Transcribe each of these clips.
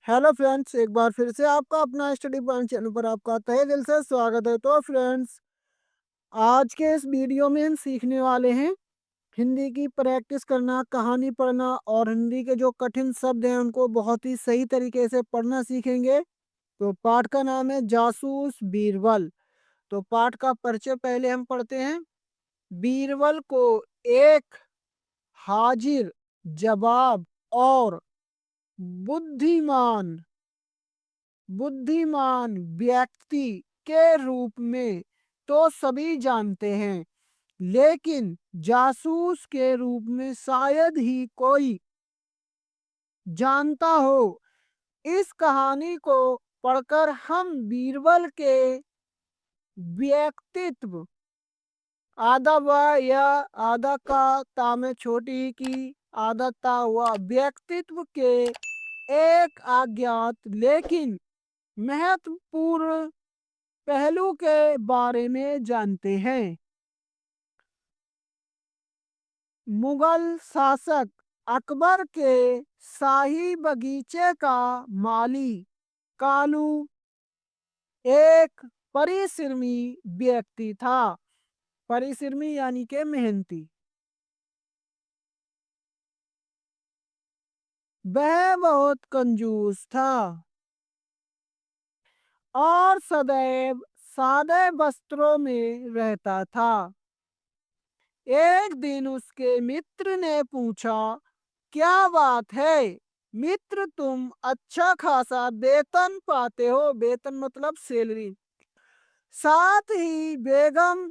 Hello friends, एक बार फिर से आपका अपना स्टडी पॉइंट चैनल पर आपका तहे दिल से स्वागत है। तो फ्रेंड्स, आज के इस वीडियो में हम सीखने वाले हैं हिंदी की प्रैक्टिस करना, कहानी पढ़ना और हिंदी के जो कठिन शब्द हैं उनको बहुत ही सही तरीके से पढ़ना सीखेंगे। तो पाठ का नाम है जासूस बीरबल। तो पाठ का परिचय पहले हम पढ़ते हैं। बीरबल को एक हाजिर, जवाब और बुद्धिमान बुद्धिमान व्यक्ति के रूप में तो सभी जानते हैं, लेकिन जासूस के रूप में शायद ही कोई जानता हो। इस कहानी को पढ़कर हम बीरबल के व्यक्तित्व, आधा व या आधा का ता में छोटी की आधा ता हुआ व्यक्तित्व के एक अज्ञात लेकिन महत्वपूर्ण पहलू के बारे में जानते हैं। मुगल शासक अकबर के शाही बगीचे का माली कालू एक परिश्रमी व्यक्ति था। परिश्रमी यानी के मेहनती। वह बहुत कंजूस था और सदैव सादे वस्त्रों में रहता था। एक दिन उसके मित्र ने पूछा, क्या बात है मित्र, तुम अच्छा खासा वेतन पाते हो। वेतन मतलब सैलरी। साथ ही बेगम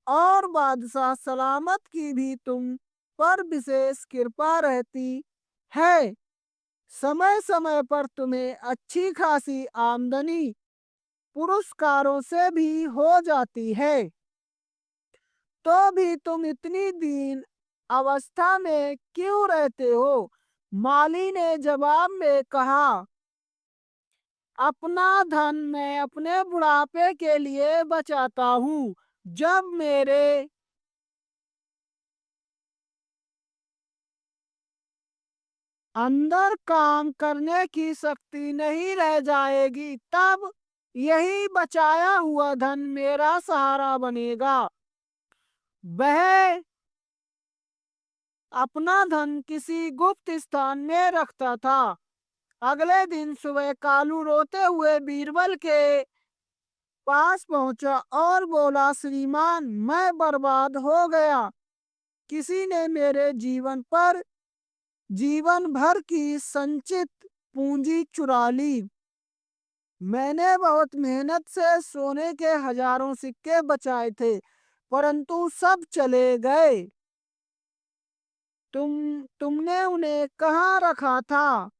और बादशाह सलामत की भी तुम पर विशेष कृपा रहती है। समय समय पर तुम्हें अच्छी खासी आमदनी पुरस्कारों से भी हो जाती है, तो भी तुम इतनी दीन अवस्था में क्यों रहते हो। माली ने जवाब में कहा, अपना धन मैं अपने बुढ़ापे के लिए बचाता हूँ, जब मेरे अंदर काम करने की शक्ति नहीं रह जाएगी, तब यही बचाया हुआ धन मेरा सहारा बनेगा। वह अपना धन किसी गुप्त स्थान में रखता था। अगले दिन सुबह कालू रोते हुए बीरबल के पास पहुंचा और बोला, श्रीमान, मैं बर्बाद हो गया। किसी ने मेरे जीवन भर की संचित पूंजी चुरा ली। मैंने बहुत मेहनत से सोने के हजारों सिक्के बचाए थे, परंतु सब चले गए। तुमने उन्हें कहाँ रखा था।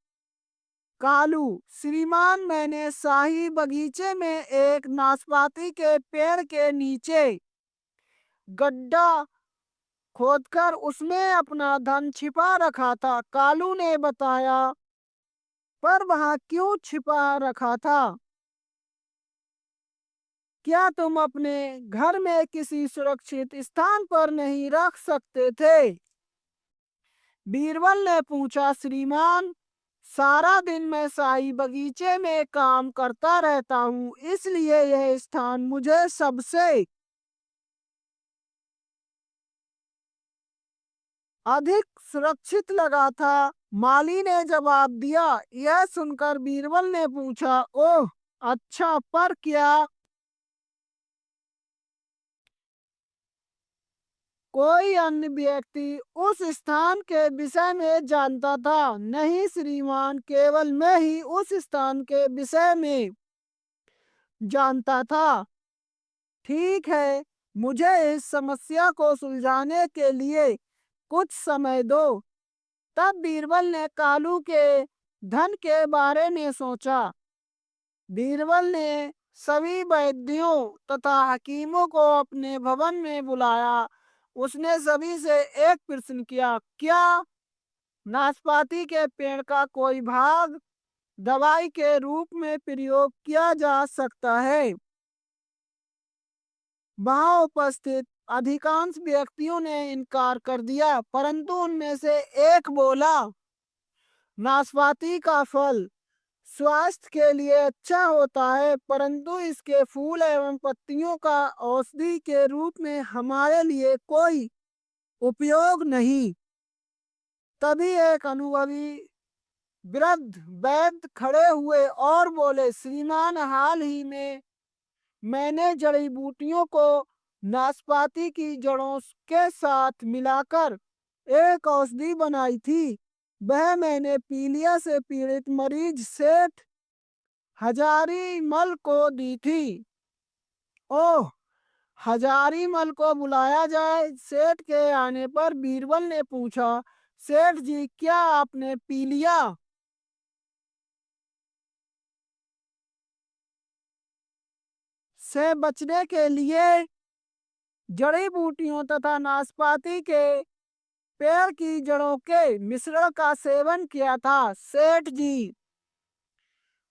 कालू, श्रीमान, मैंने शाही बगीचे में एक नाशपाती के पेड़ के नीचे गड्ढा खोदकर उसमें अपना धन छिपा रखा था। कालू ने बताया, पर वहां क्यों छिपा रखा था। क्या तुम अपने घर में किसी सुरक्षित स्थान पर नहीं रख सकते थे। बीरबल ने पूछा, श्रीमान, सारा दिन मैं शाही बगीचे में काम करता रहता हूँ, इसलिए यह स्थान मुझे सबसे अधिक सुरक्षित लगा था। माली ने जवाब दिया। यह सुनकर बीरबल ने पूछा, ओह अच्छा, पर क्या कोई अन्य व्यक्ति उस स्थान के विषय में जानता था। नहीं श्रीमान, केवल मैं ही उस स्थान के विषय में जानता था। ठीक है, मुझे इस समस्या को सुलझाने के लिए कुछ समय दो। तब बीरबल ने कालू के धन के बारे में सोचा। बीरबल ने सभी वैद्यों तथा हकीमों को अपने भवन में बुलाया। उसने सभी से एक प्रश्न किया, क्या नाशपाती के पेड़ का कोई भाग दवाई के रूप में प्रयोग किया जा सकता है। वहां उपस्थित अधिकांश व्यक्तियों ने इनकार कर दिया, परंतु उनमें से एक बोला, नाशपाती का फल स्वास्थ्य के लिए अच्छा होता है, परंतु इसके फूल एवं पत्तियों का औषधि के रूप में हमारे लिए कोई उपयोग नहीं। तभी एक अनुभवी वृद्ध वैद्य खड़े हुए और बोले, श्रीमान, हाल ही में मैंने जड़ी बूटियों को नाशपाती की जड़ों के साथ मिलाकर एक औषधि बनाई थी। वह मैंने पीलिया से पीड़ित मरीज सेठ हजारीमल को दी थी। ओह, हजारीमल को बुलाया जाए। सेठ के आने पर बीरबल ने पूछा, सेठ जी, क्या आपने पीलिया से बचने के लिए जड़ी बूटियों तथा नाशपाती के पेड़ की जड़ों के मिश्रण का सेवन किया था? सेठ जी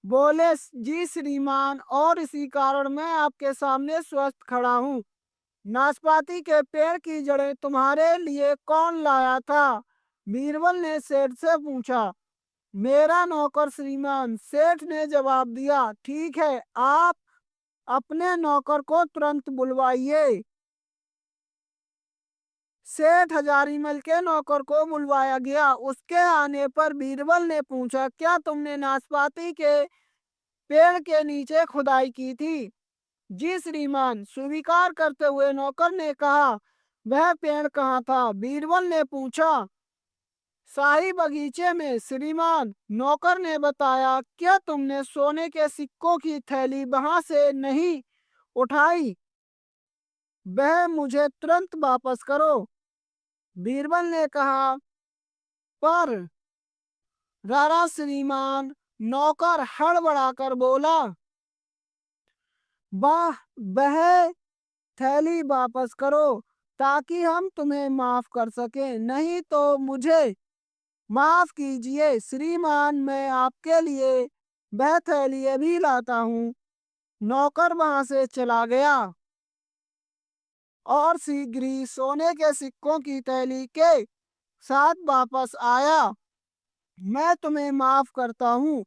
बोले, जी श्रीमान, और इसी कारण मैं आपके सामने स्वस्थ खड़ा हूँ। नाशपाती के पेड़ की जड़ें तुम्हारे लिए कौन लाया था? बीरबल ने सेठ से पूछा। मेरा नौकर श्रीमान, सेठ ने जवाब दिया। ठीक है, आप अपने नौकर को तुरंत बुलवाइए। सेठ हजारीमल के नौकर को बुलवाया गया। उसके आने पर बीरबल ने पूछा, क्या तुमने नाशपाती के पेड़ के नीचे खुदाई की थी? जी श्रीमान, स्वीकार करते हुए नौकर ने कहा। वह पेड़ कहाँ था? बीरबल ने पूछा। शाही बगीचे में श्रीमान, नौकर ने बताया। क्या तुमने सोने के सिक्कों की थैली वहां से नहीं उठाई? वह मुझे तुरंत वापस करो। बीरबल ने कहा। पर रारा श्रीमान, नौकर हड़बड़ाकर बोला, वाह, वह थैली वापस करो ताकि हम तुम्हें माफ कर सकें, नहीं तो मुझे माफ कीजिए श्रीमान, मैं आपके लिए वह थैली अभी लाता हूँ। नौकर वहां से चला गया और शीघ्र ही सोने के सिक्कों की थैली के साथ वापस आया। मैं तुम्हें माफ करता हूँ,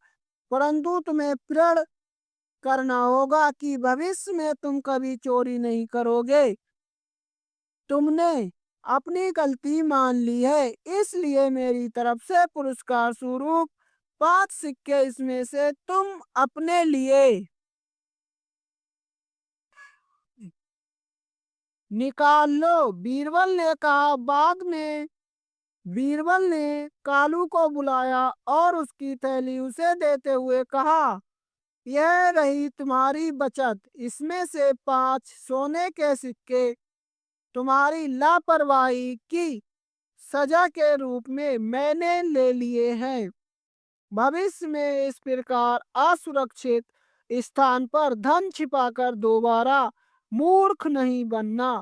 परंतु तुम्हें प्रण करना होगा कि भविष्य में तुम कभी चोरी नहीं करोगे। तुमने अपनी गलती मान ली है, इसलिए मेरी तरफ से पुरस्कार स्वरूप 5 सिक्के इसमें से तुम अपने लिए निकाल लो। बीरबल ने कहा। बाद में बीरबल ने कालू को बुलाया और उसकी थैली उसे देते हुए कहा, यह रही तुम्हारी बचत। इसमें से 5 सोने के सिक्के तुम्हारी लापरवाही की सजा के रूप में मैंने ले लिए हैं। भविष्य में इस प्रकार असुरक्षित स्थान पर धन छिपाकर दोबारा मूर्ख नहीं बनना।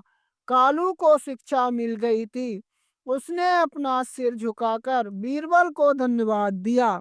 कालू को शिक्षा मिल गई थी। उसने अपना सिर झुकाकर बीरबल को धन्यवाद दिया।